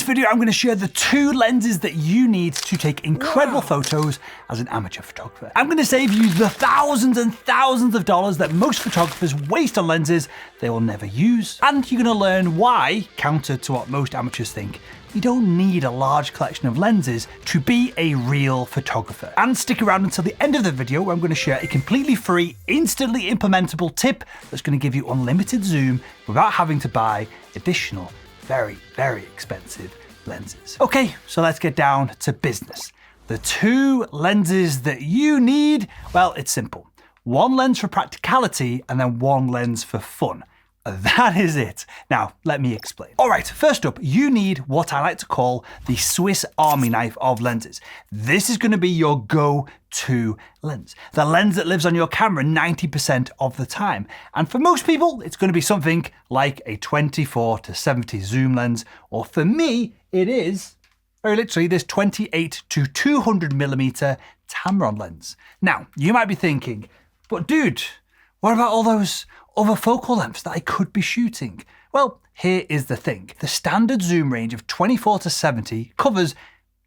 this video, I'm going to share the 2 lenses that you need to take incredible photos as an amateur photographer. I'm going to save you the thousands and thousands of dollars that most photographers waste on lenses they will never use. And you're going to learn why, counter to what most amateurs think, you don't need a large collection of lenses to be a real photographer. And stick around until the end of the video where I'm going to share a completely free, instantly implementable tip that's going to give you unlimited zoom without having to buy additional, very, very expensive lenses. Okay, so let's get down to business. The 2 lenses that you need, well, it's simple. 1 lens for practicality and then 1 lens for fun. That is it. Now, let me explain. All right, first up, you need what I like to call the Swiss Army knife of lenses. This is going to be your go-to lens. The lens that lives on your camera 90% of the time. And for most people, it's going to be something like a 24-70 zoom lens, or for me, it is very literally this 28 to 200 millimeter Tamron lens. Now, you might be thinking, but dude, what about all those other focal lengths that I could be shooting? Well, here is the thing. The standard zoom range of 24 to 70 covers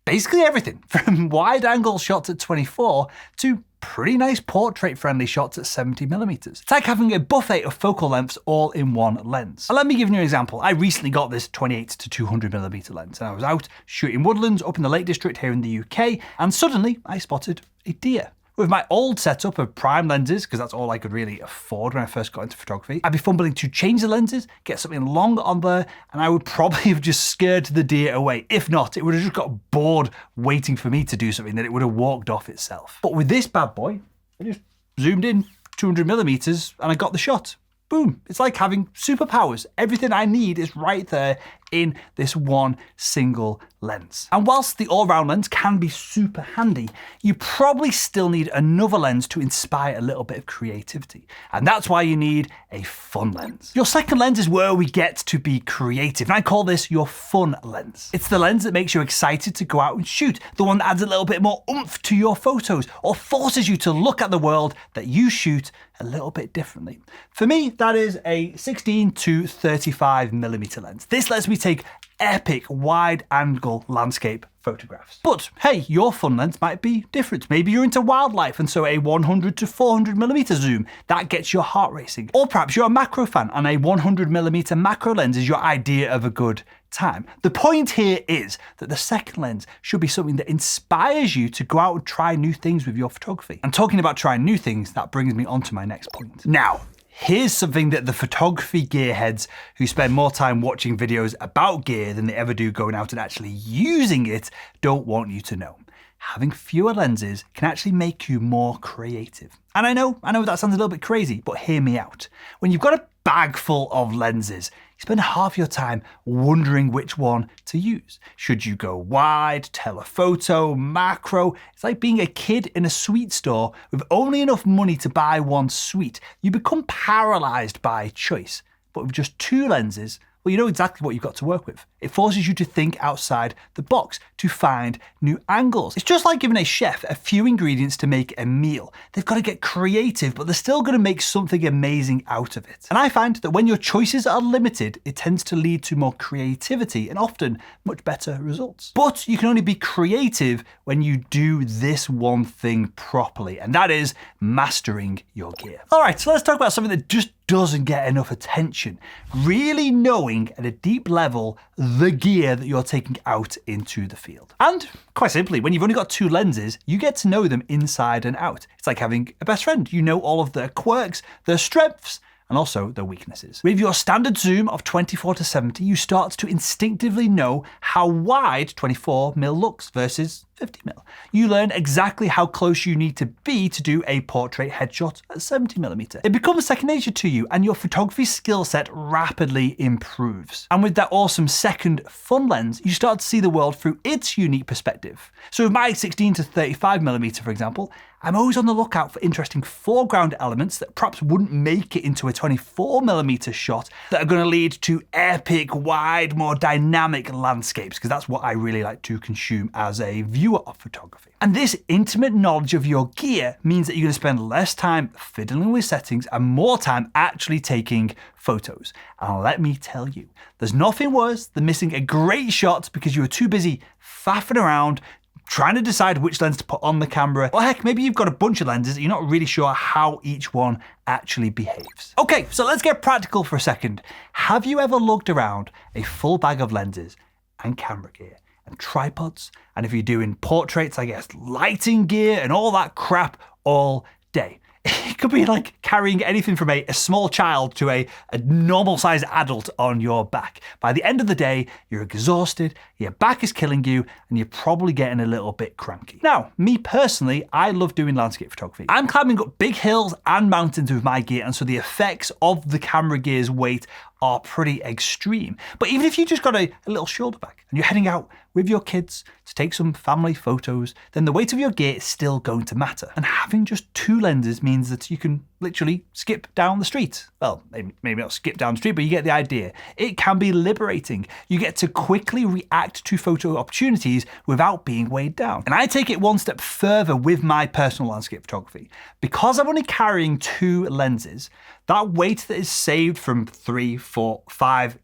basically everything from wide angle shots at 24 to pretty nice portrait friendly shots at 70 millimeters. It's like having a buffet of focal lengths all in one lens. And let me give you an example. I recently got this 28 to 200 millimeter lens and I was out shooting woodlands up in the Lake District here in the UK, and suddenly I spotted a deer. With my old setup of prime lenses, because that's all I could really afford when I first got into photography, I'd be fumbling to change the lenses, get something long on there, and I would probably have just scared the deer away. If not, it would have just got bored waiting for me to do something, that it would have walked off itself. But with this bad boy, I just zoomed in 200 millimeters and I got the shot. Boom. It's like having superpowers. Everything I need is right there in this one single lens. And whilst the all-round lens can be super handy, you probably still need another lens to inspire a little bit of creativity. And that's why you need a fun lens. Your second lens is where we get to be creative. And I call this your fun lens. It's the lens that makes you excited to go out and shoot. The one that adds a little bit more oomph to your photos or forces you to look at the world that you shoot a little bit differently. For me, that is a 16 to 35 millimeter lens. This lets me take epic wide angle landscape photographs. But hey, your fun lens might be different. Maybe you're into wildlife and so a 100 to 400 millimeter zoom, that gets your heart racing. Or perhaps you're a macro fan and a 100 millimeter macro lens is your idea of a good time. The point here is that the second lens should be something that inspires you to go out and try new things with your photography. And talking about trying new things, that brings me on to my next point. Now, here's something that the photography gearheads who spend more time watching videos about gear than they ever do going out and actually using it don't want you to know. Having fewer lenses can actually make you more creative. And I know that sounds a little bit crazy, but hear me out. When you've got a bag full of lenses, you spend half your time wondering which one to use. Should you go wide, telephoto, macro? It's like being a kid in a sweet store with only enough money to buy one sweet. You become paralyzed by choice. But with just 2 lenses, well, you know exactly what you've got to work with. It forces you to think outside the box, to find new angles. It's just like giving a chef a few ingredients to make a meal. They've got to get creative, but they're still going to make something amazing out of it. And I find that when your choices are limited, it tends to lead to more creativity and often much better results. But you can only be creative when you do this one thing properly, and that is mastering your gear. All right, so let's talk about something that just doesn't get enough attention. Really knowing at a deep level the gear that you're taking out into the field. And quite simply, when you've only got 2 lenses, you get to know them inside and out. It's like having a best friend. You know all of their quirks, their strengths, and also their weaknesses. With your standard zoom of 24 to 70, you start to instinctively know how wide 24mm looks versus 50mm. You learn exactly how close you need to be to do a portrait headshot at 70mm. It becomes second nature to you, and your photography skill set rapidly improves. And with that awesome second fun lens, you start to see the world through its unique perspective. So with my 16 to 35mm, for example, I'm always on the lookout for interesting foreground elements that perhaps wouldn't make it into a 24mm shot that are going to lead to epic, wide, more dynamic landscapes, because that's what I really like to consume as a viewer of photography. And this intimate knowledge of your gear means that you're going to spend less time fiddling with settings and more time actually taking photos. And let me tell you, there's nothing worse than missing a great shot because you were too busy faffing around trying to decide which lens to put on the camera. Or heck, maybe you've got a bunch of lenses that you're not really sure how each one actually behaves. Okay, so let's get practical for a second. Have you ever lugged around a full bag of lenses and camera gear and tripods? And if you're doing portraits, I guess lighting gear and all that crap all day. It could be like carrying anything from a small child to a normal sized adult on your back. By the end of the day, you're exhausted, your back is killing you, and you're probably getting a little bit cranky. Now, me personally, I love doing landscape photography. I'm climbing up big hills and mountains with my gear, and so the effects of the camera gear's weight are pretty extreme. But even if you just got a little shoulder bag and you're heading out with your kids to take some family photos, then the weight of your gear is still going to matter. And having just two lenses means that you can literally skip down the street. Well, maybe not skip down the street, but you get the idea. It can be liberating. You get to quickly react to photo opportunities without being weighed down. And I take it one step further with my personal landscape photography. Because I'm only carrying two lenses, that weight that is saved from 3, 4, 5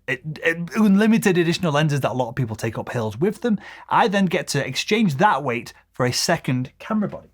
unlimited additional lenses that a lot of people take up hills with them, I then get to exchange that weight for a second camera body.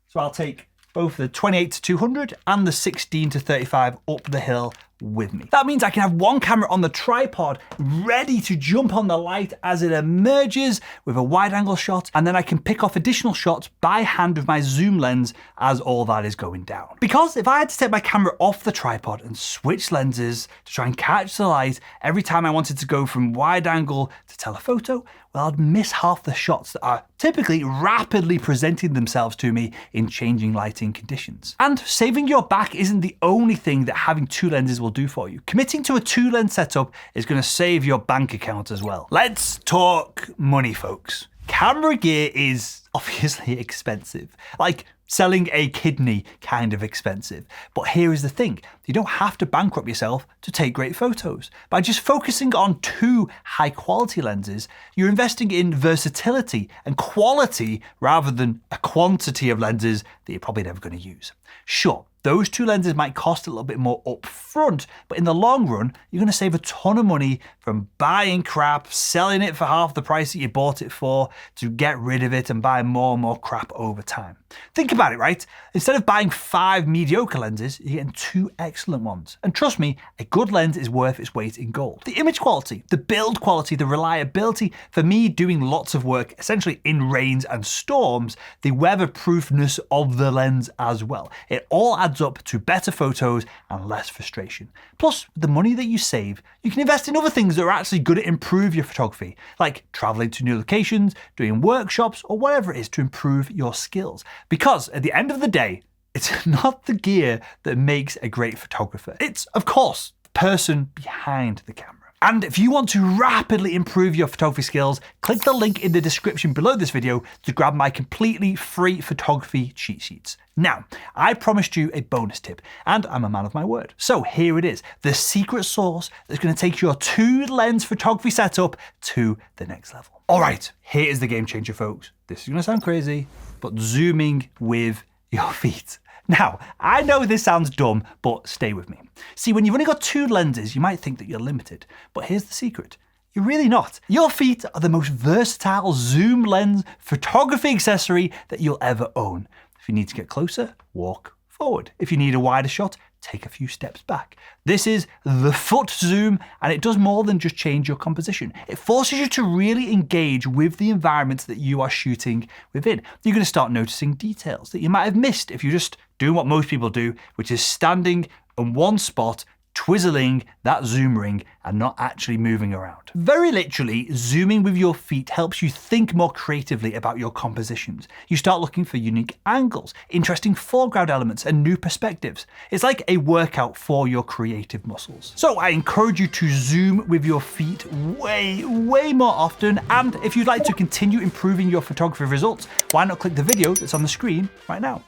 So I'll take both the 28-200 and the 16-35 up the hill with me. That means I can have one camera on the tripod ready to jump on the light as it emerges with a wide angle shot, and then I can pick off additional shots by hand with my zoom lens as all that is going down. Because if I had to take my camera off the tripod and switch lenses to try and catch the light every time I wanted to go from wide angle to telephoto, well, I'd miss half the shots that are typically rapidly presenting themselves to me in changing lighting conditions. And saving your back isn't the only thing that having two lenses will do for you. Committing to a two lens setup is going to save your bank account as well. Let's talk money, folks. Camera gear is obviously expensive. Like selling a kidney kind of expensive. But here is the thing. You don't have to bankrupt yourself to take great photos. By just focusing on two high quality lenses, you're investing in versatility and quality rather than a quantity of lenses that you're probably never going to use. Sure, those two lenses might cost a little bit more up front, but in the long run, you're going to save a ton of money from buying crap, selling it for half the price that you bought it for, to get rid of it and buy more and more crap over time. Think about it, right? Instead of buying 5 mediocre lenses, you're getting 2 excellent ones. And trust me, a good lens is worth its weight in gold. The image quality, the build quality, the reliability, for me doing lots of work essentially in rains and storms, the weatherproofness of the lens as well. It all adds up to better photos and less frustration. Plus, with the money that you save, you can invest in other things that are actually going to improve your photography, like traveling to new locations, doing workshops, or whatever it is to improve your skills. Because at the end of the day, it's not the gear that makes a great photographer. It's, of course, the person behind the camera. And if you want to rapidly improve your photography skills, click the link in the description below this video to grab my completely free photography cheat sheets. Now, I promised you a bonus tip, and I'm a man of my word. So here it is, the secret sauce that's going to take your 2-lens photography setup to the next level. All right, here is the game changer, folks. This is going to sound crazy, but zooming with your feet. Now, I know this sounds dumb, but stay with me. See, when you've only got 2 lenses, you might think that you're limited, but here's the secret. You're really not. Your feet are the most versatile zoom lens photography accessory that you'll ever own. If you need to get closer, walk forward. If you need a wider shot, take a few steps back. This is the foot zoom, and it does more than just change your composition. It forces you to really engage with the environment that you are shooting within. You're going to start noticing details that you might have missed if you're just doing what most people do, which is standing in one spot, twizzling that zoom ring and not actually moving around. Very literally, zooming with your feet helps you think more creatively about your compositions. You start looking for unique angles, interesting foreground elements, and new perspectives. It's like a workout for your creative muscles. So I encourage you to zoom with your feet way more often. And if you'd like to continue improving your photography results, why not click the video that's on the screen right now?